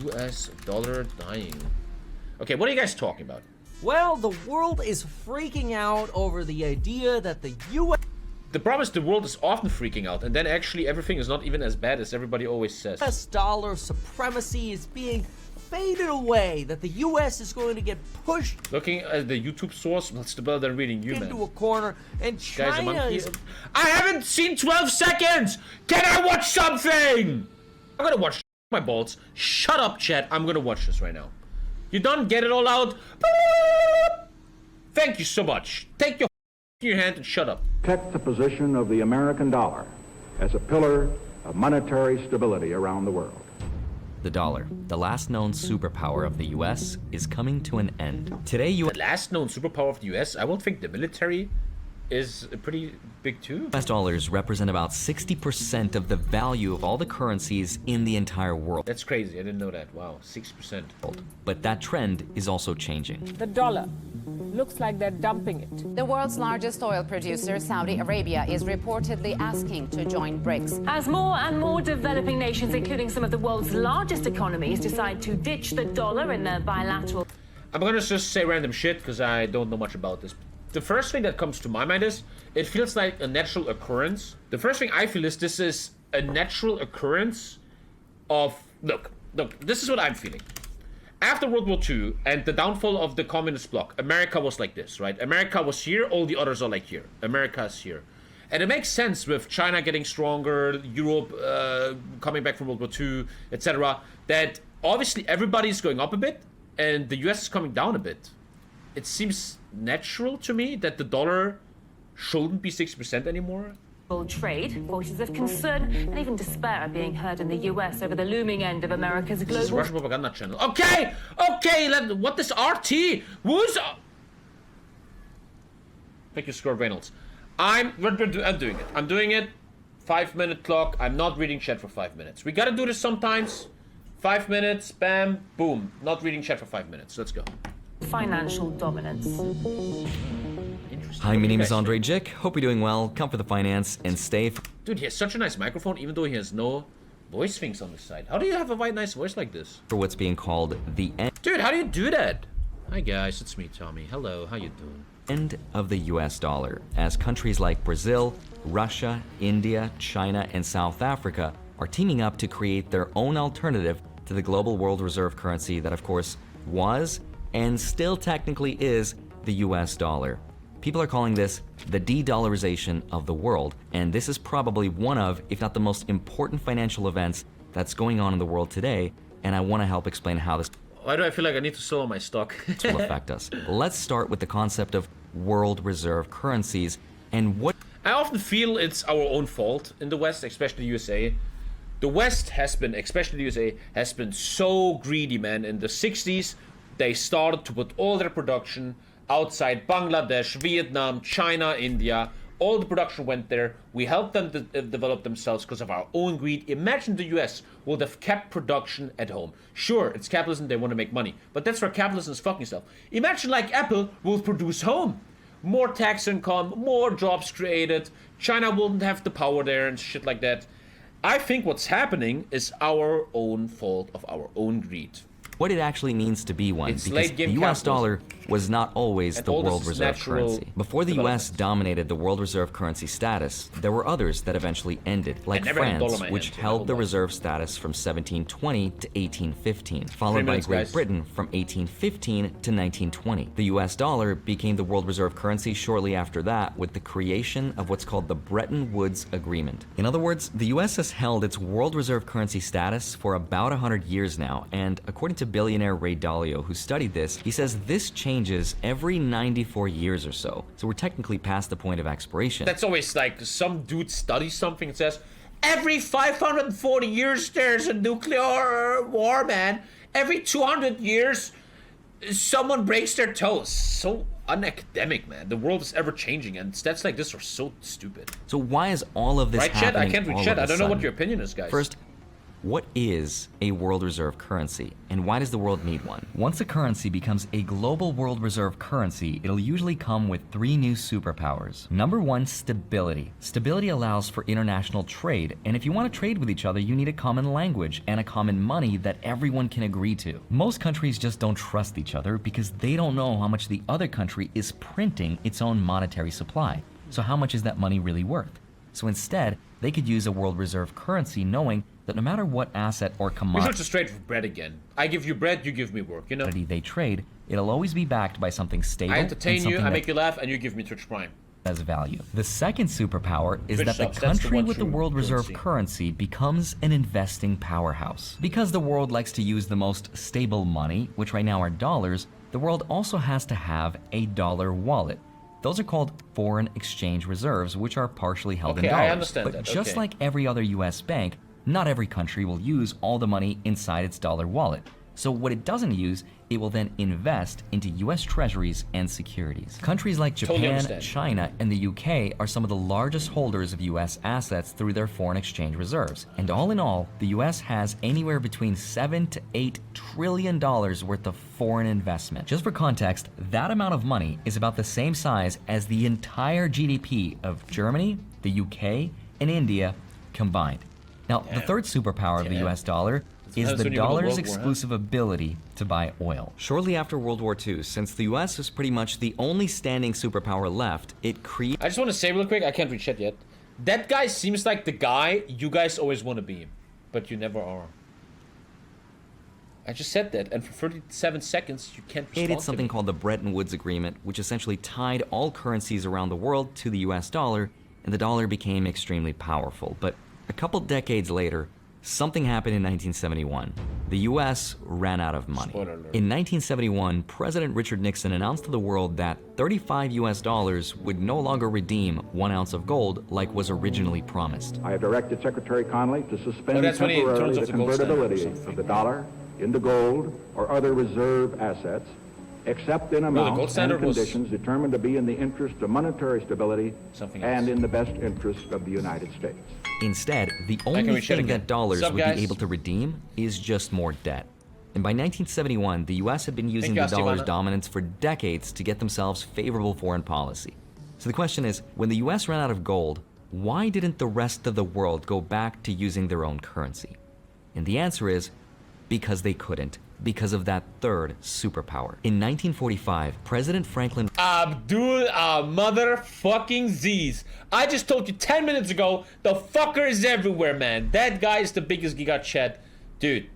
US dollar dying. Okay, what are you guys talking about? Well, the world is freaking out over the idea that the US... The problem is the world is often freaking out, and then actually everything is not even as bad as everybody always says. US dollar supremacy is being faded away, that the US is going to get pushed... Looking at the YouTube source, that's better than reading you, man. ...into a corner, and China is... I haven't seen 12 seconds! Can I watch something? I'm gonna watch my balls. Shut up, chat. I'm gonna watch this right now. You done? Get it all out? Thank you so much. Take your hand and shut up. Protect the position of the American dollar as a pillar of monetary stability around the world. The dollar, the last known superpower of the US, is coming to an end. Today, The last known superpower of the US? I won't think the military is pretty big too. US dollars represent about 60% of the value of all the currencies in the entire world. That's crazy. I didn't know that. Wow, 6%. But that trend is also changing. The dollar looks like they're dumping it. The world's largest oil producer, Saudi Arabia, is reportedly asking to join BRICS. As more and more developing nations, including some of the world's largest economies, decide to ditch the dollar in their bilateral... I'm gonna just say random shit because I don't know much about this. The first thing that comes to my mind is, it feels like a natural occurrence. The first thing I feel is this is a natural occurrence of... Look, this is what I'm feeling. After World War II and the downfall of the communist bloc, America was like this, right? America was here, all the others are like here. America's here. And it makes sense with China getting stronger, Europe coming back from World War II, etc. that obviously everybody's going up a bit and the US is coming down a bit. It seems natural to me that the dollar shouldn't be 6% anymore. Trade, voices of concern and even despair are being heard in the US over the looming end of America's global... This is a Russian propaganda channel. Okay! What is RT? Who's... Thank you, Score Reynolds. I'm doing it. I'm doing it. 5-minute clock. I'm not reading chat for 5 minutes. We gotta do this sometimes. 5 minutes, bam, boom. Not reading chat for 5 minutes. Let's go. Financial dominance. Hi, my name is Andre Jick. Hope you're doing well. Come for the finance and stay. Dude, he has such a nice microphone, even though he has no voice things on the side. How do you have a nice voice like this? For what's being called the end. Dude, how do you do that? Hi guys, it's me, Tommy. Hello, how you doing? End of the US dollar, as countries like Brazil, Russia, India, China, and South Africa are teaming up to create their own alternative to the global world reserve currency that, of course, was and still technically is the US dollar. People are calling this the de-dollarization of the world, and this is probably one of, if not the most important financial events that's going on in the world today, and I want to help explain how this Why do I feel like I need to sell my stock? will affect us. Let's start with the concept of world reserve currencies and what... I often feel it's our own fault in the West, especially the USA. The West has been, especially the USA, has been so greedy, man. In the 60s, they started to put all their production outside Bangladesh, Vietnam, China, India. All the production went there. We helped them develop themselves because of our own greed. Imagine the US would have kept production at home. Sure, it's capitalism, they want to make money. But that's where capitalism is fucking itself. Imagine like Apple will produce home. More tax income, more jobs created. China wouldn't have the power there and shit like that. I think what's happening is our own fault of our own greed. What it actually means to be one, It's because late-game the US capitalism. dollar was not always And the all this world is reserve natural currency. Before the US dominated the world reserve currency status, there were others that eventually ended, like never had a dollar in France, my which hand, held the hold on. reserve status from 1720 to 1815, followed 3 by minutes, Great guys. Britain from 1815 to 1920. The US dollar became the world reserve currency shortly after that with the creation of what's called the Bretton Woods Agreement. In other words, the US has held its world reserve currency status for about 100 years now, and according to billionaire Ray Dalio, who studied this, he says this changes every 94 years or so. So we're technically past the point of expiration. That's always like some dude studies something and says, every 540 years there's a nuclear war, man. Every 200 years someone breaks their toes. So unacademic, man. The world is ever changing and stats like this are so stupid. So why is all of this Right, Chet? happening I can't read all Chet. of a I don't know what sudden? your opinion is, guys. First, What is a world reserve currency, and why does the world need one? Once a currency becomes a global world reserve currency, it'll usually come with 3 new superpowers. Number 1, stability. Stability allows for international trade, and if you want to trade with each other, you need a common language and a common money that everyone can agree to. Most countries just don't trust each other because they don't know how much the other country is printing its own monetary supply. So how much is that money really worth? So instead, they could use a world reserve currency knowing that no matter what asset or We commodity should just trade for bread again. I give you bread, you give me work, you know? they trade, it'll always be backed by something stable I and entertain you, something I that make you laugh, and you give me Twitch Prime. has value. The second superpower is Twitch that the subs, that's the country one with the true world reserve currency. currency becomes an investing powerhouse. Because the world likes to use the most stable money, which right now are dollars, the world also has to have a dollar wallet. Those are called foreign exchange reserves, which are partially held in Okay, dollars. I understand but that, just okay. like every other US bank, not every country will use all the money inside its dollar wallet. So what it doesn't use, it will then invest into US treasuries and securities. Countries like Totally Japan, understand. China, and the UK are some of the largest holders of US assets through their foreign exchange reserves. And all in all, the US has anywhere between $7 to $8 trillion worth of foreign investment. Just for context, that amount of money is about the same size as the entire GDP of Germany, the UK, and India combined. Now, the third superpower of the Damn. US dollar is That's the when you go to dollar's World War, huh? exclusive ability to buy oil. Shortly after World War II, since the US was pretty much the only standing superpower left, it created I just want to say real quick, I can't read shit yet. That guy seems like the guy you guys always want to be, but you never are. I just said that, and for 37 seconds, you can't respond created to something me. called the Bretton Woods Agreement, which essentially tied all currencies around the world to the US dollar, and the dollar became extremely powerful. But a couple decades later, something happened in 1971. The US ran out of money. Spoiler alert. In 1971, President Richard Nixon announced to the world that 35 US dollars would no longer redeem 1 ounce of gold like was originally promised. I have directed Secretary Connally to suspend that's when he turns temporarily off the the gold standard or convertibility something. of the dollar into gold or other reserve assets, except in the amounts gold and standard was conditions determined to be in the interest of monetary stability Something and else. in the best interest of the United States. Instead, the can only read shit thing again. that dollars Sup, would guys? be able to redeem is just more debt. And by 1971, the US had been using you, the dollar's Astivana. dominance for decades to get themselves favorable foreign policy. So the question is, when the US ran out of gold, why didn't the rest of the world go back to using their own currency? And the answer is, because they couldn't, because of that third superpower. In 1945, President Franklin Abdul motherfucking Z's. I just told you 10 minutes ago, the fucker is everywhere, man. That guy is the biggest giga chat. Dude,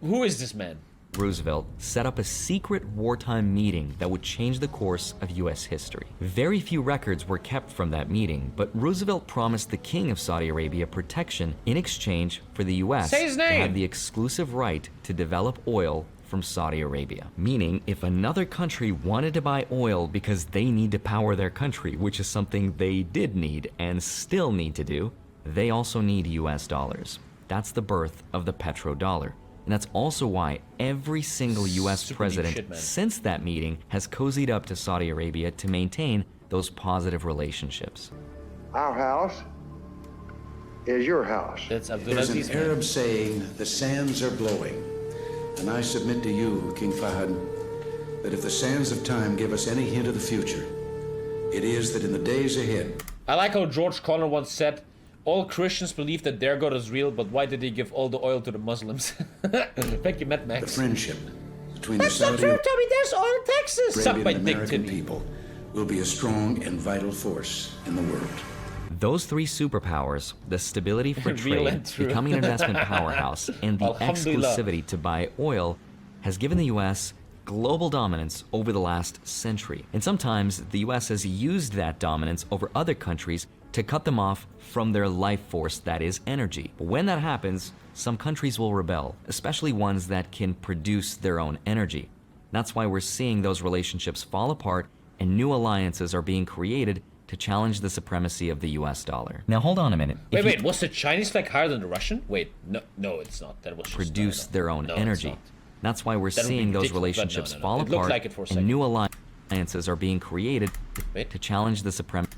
who is this man? Roosevelt set up a secret wartime meeting that would change the course of US history. Very few records were kept from that meeting, but Roosevelt promised the King of Saudi Arabia protection in exchange for the US Say his to name. have the exclusive right to develop oil from Saudi Arabia. Meaning, if another country wanted to buy oil because they need to power their country, which is something they did need and still need to do, they also need US dollars. That's the birth of the petrodollar. And that's also why every single US Super deep president shit, man. since that meeting has cozied up to Saudi Arabia to maintain those positive relationships. Our house is your house. That's There's Abdulaziz, an man. Arab saying, the sands are blowing. And I submit to you, King Fahd, that if the sands of time give us any hint of the future, it is that in the days ahead, I like how George Conner once said, all Christians believe that their God is real, but why did they give all the oil to the Muslims? Thank you, Mad the Max. friendship between the That's not Saudi true, Tommy. There's oil in Texas. Suck Arabian my and dick, American Timmy. people will be a strong and vital force in the world. Those three superpowers, the stability for Real trade, and true. becoming an investment powerhouse, and the Alhamdulillah. exclusivity to buy oil, has given the US global dominance over the last century. And sometimes the US has used that dominance over other countries to cut them off from their life force, that is energy. But when that happens, some countries will rebel, especially ones that can produce their own energy. That's why we're seeing those relationships fall apart and new alliances are being created to challenge the supremacy of the US dollar. Now hold on a minute. If Wait, you was the Chinese flag higher than the Russian? Wait, no, it's not. That was just, produce no. their own No, it's energy. not. That's why we're That would be seeing those ridiculous, but relationships no. fall It looked apart like it for a and second. new alliances are being created Wait. to challenge the supremacy.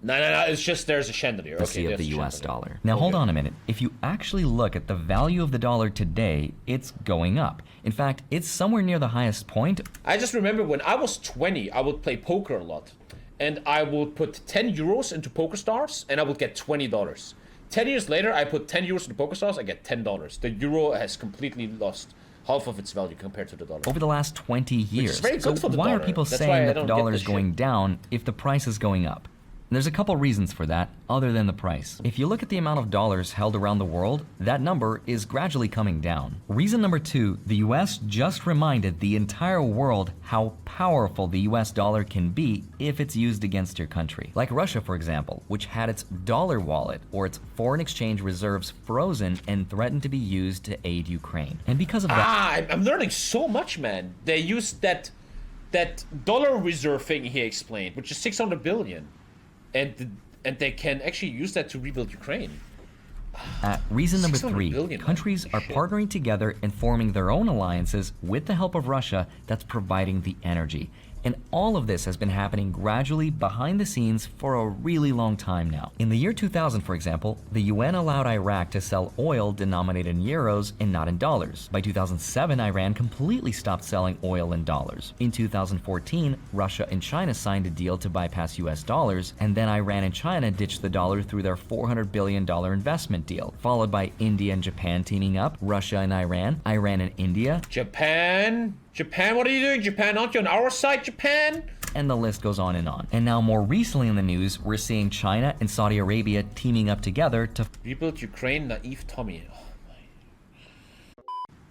No, it's just there's a chandelier. Okay, of the US dollar. Now hold on a minute. If you actually look at the value of the dollar today, it's going up. In fact, it's somewhere near the highest point. I just remember when I was 20, I would play poker a lot. And I would put 10 euros into PokerStars and I would get $20. 10 years later, I put 10 euros into PokerStars, I get $10. The euro has completely lost half of its value compared to the dollar. Over the last 20 years. Very good for the why dollar. are people That's saying why I that the don't dollar get is this going shit. down if the price is going up? And there's a couple reasons for that, other than the price. If you look at the amount of dollars held around the world, that number is gradually coming down. Reason number two, the US just reminded the entire world how powerful the US dollar can be if it's used against your country. Like Russia, for example, which had its dollar wallet or its foreign exchange reserves frozen and threatened to be used to aid Ukraine. And because of that... I'm learning so much, man. They used that dollar reserve thing he explained, which is 600 billion. And they can actually use that to rebuild Ukraine. Reason number 600 three, billion, countries are partnering together and forming their own alliances with the help of Russia that's providing the energy. And all of this has been happening gradually behind the scenes for a really long time now. In the year 2000, for example, the UN allowed Iraq to sell oil denominated in euros and not in dollars. By 2007, Iran completely stopped selling oil in dollars. In 2014, Russia and China signed a deal to bypass US dollars, and then Iran and China ditched the dollar through their $400 billion investment deal, followed by India and Japan teaming up, Russia and Iran and India. Japan, what are you doing, Japan? Aren't you on our side, Japan? And the list goes on and on. And now more recently in the news, we're seeing China and Saudi Arabia teaming up together to rebuild Ukraine, naive Tommy.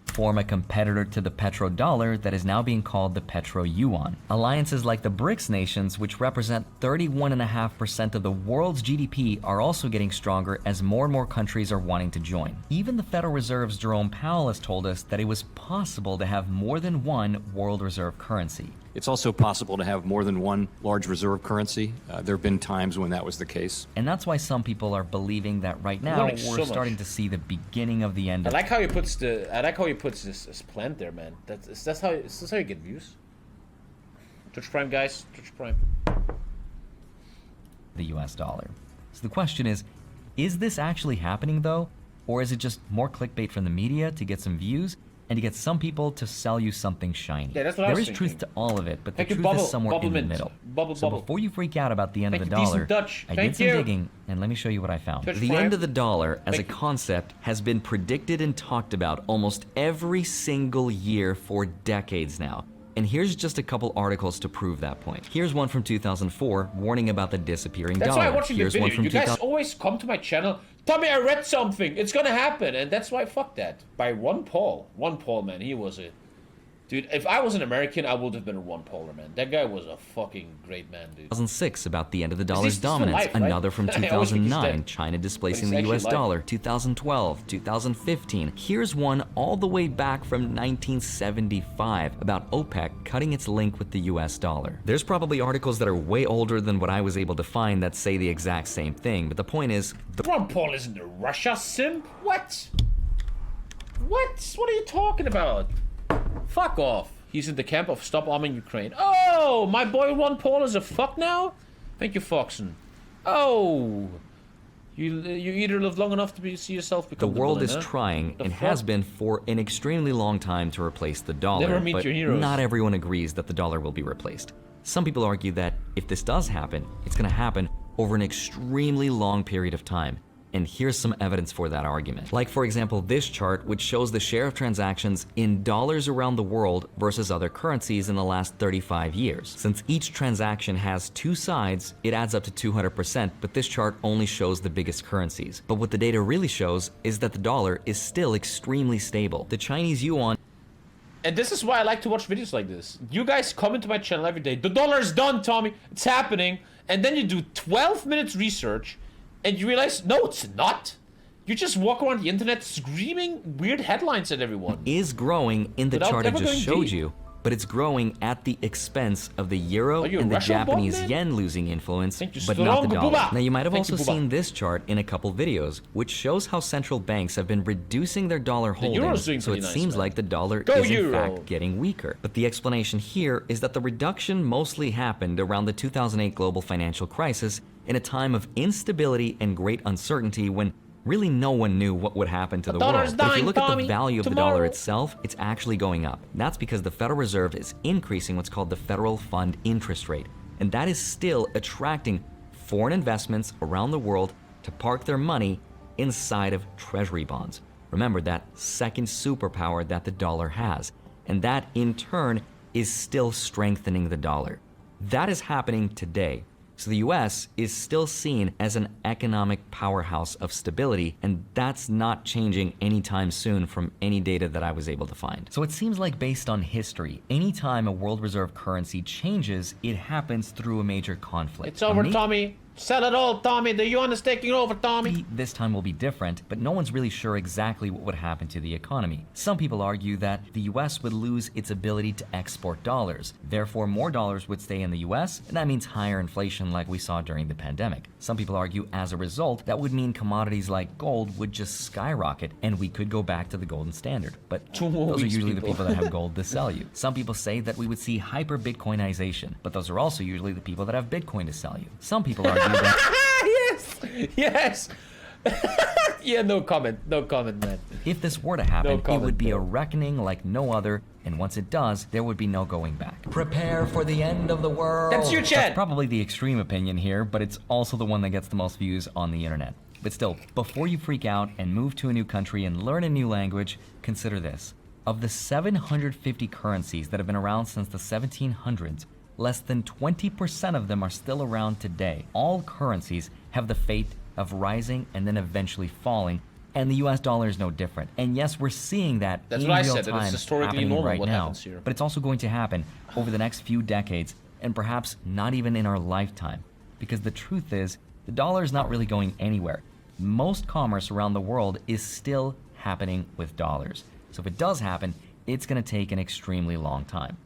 form a competitor to the petrodollar that is now being called the petro-yuan. Alliances like the BRICS nations, which represent 31.5% of the world's GDP, are also getting stronger as more and more countries are wanting to join. Even the Federal Reserve's Jerome Powell has told us that it was possible to have more than one world reserve currency. It's also possible to have more than one large reserve currency. There have been times when that was the case. And that's why some people are believing that right now we're starting to see the beginning of the end. I like how he puts this plant there, man. That's how you get views. Twitch Prime, guys. Twitch Prime. The US dollar. So the question is this actually happening though? Or is it just more clickbait from the media to get some views and to get some people to sell you something shiny? Yeah, that's what I was There is thinking. truth to all of it, but the Thank you, truth Bubble- is somewhere Bubble in the Mint. middle. Bubble- So Bubble. before you freak out about the end Thank of the you, decent dollar, Dutch. I Thank did some you. digging, and let me show you what I found. Twitch The Prime. end of the dollar as a Thank you. concept has been predicted and talked about almost every single year for decades now. And here's just a couple articles to prove that point. Here's one from 2004 warning about the disappearing That's dollar. why I'm watching Here's the one video. from You guys 2000. always come to my channel. Tommy, I read something. It's gonna happen, and that's why fuck that. By Ron Paul. Ron Paul, man, he was a dude. If I was an American, I would have been a Ron Pauler, man. That guy was a fucking great man, dude. 2006 about the end of the dollar's this for dominance. life, right? Another from I always think he's 2009, dead. China displacing But the he's US actually alive. dollar. 2012, 2015. Here's one all the way back from 1975 about OPEC cutting its link with the US dollar. There's probably articles that are way older than what I was able to find that say the exact same thing, but the point is, Ron Paul isn't a Russia simp. What? What? What are you talking about? Fuck off. He's in the camp of stop arming Ukraine. Oh, my boy Ron Paul is a fuck now? Thank you, Foxen. Oh. You either live long enough to see yourself the become world villain, is huh? trying The and fuck? has been for an extremely long time to replace the dollar, Never meet but your heroes. not everyone agrees that the dollar will be replaced. Some people argue that if this does happen, it's going to happen over an extremely long period of time. And here's some evidence for that argument. Like, for example, this chart, which shows the share of transactions in dollars around the world versus other currencies in the last 35 years. Since each transaction has two sides, it adds up to 200%, but this chart only shows the biggest currencies. But what the data really shows is that the dollar is still extremely stable. The Chinese yuan. And this is why I like to watch videos like this. You guys comment to my channel every day. The dollar's done, Tommy. It's happening. And then you do 12 minutes research and you realize, no, it's not. You just walk around the internet screaming weird headlines at everyone. Is growing in the Without chart I ever just going showed deep. you. but it's growing at the expense of the euro Are you and the Russian bot, Japanese man? yen losing influence, Thank you, but not the strong dollar. Booba. Now, you might have Thank you, also Booba. seen this chart in a couple videos, which shows how central banks have been reducing their dollar holdings, doing so it pretty nice, seems man. like the dollar Go is in euro. fact getting weaker. But the explanation here is that the reduction mostly happened around the 2008 global financial crisis in a time of instability and great uncertainty when really no one knew what would happen to the world. dollar's But if you dying, look at Tommy. the value of the Tomorrow. dollar itself, it's actually going up. That's because the Federal Reserve is increasing what's called the federal fund interest rate. And that is still attracting foreign investments around the world to park their money inside of treasury bonds. Remember, that second superpower that the dollar has. And that in turn is still strengthening the dollar. That is happening today. So the US is still seen as an economic powerhouse of stability, and that's not changing anytime soon from any data that I was able to find. So it seems like based on history, anytime a world reserve currency changes, it happens through a major conflict. It's over, Tommy. Sell it all, Tommy. The yuan is taking over, Tommy. This time will be different, but no one's really sure exactly what would happen to the economy. Some people argue that the US would lose its ability to export dollars. Therefore, more dollars would stay in the US, and that means higher inflation like we saw during the pandemic. Some people argue as a result, that would mean commodities like gold would just skyrocket and we could go back to the golden standard. But those are usually the people that have gold to sell you. Some people say that we would see hyper-Bitcoinization, but those are also usually the people that have Bitcoin to sell you. Some people argue Yes! Yes! Yeah, no comment, man. if this were to happen, it comment, would be a bro. reckoning like no other, and once it does, there would be no going back. Prepare for the end of the world. That's your That's chat. probably the extreme opinion here, but it's also the one that gets the most views on the internet. But still, before you freak out and move to a new country and learn a new language, consider this. Of the 750 currencies that have been around since the 1700s, less than 20% of them are still around today. All currencies have the fate of rising and then eventually falling, and the US dollar is no different. And yes, we're seeing that That's in what I real said, that it's time historically happening normal right what now. happens here. But it's also going to happen over the next few decades, and perhaps not even in our lifetime. Because the truth is, the dollar is not really going anywhere. Most commerce around the world is still happening with dollars. So if it does happen, it's going to take an extremely long time.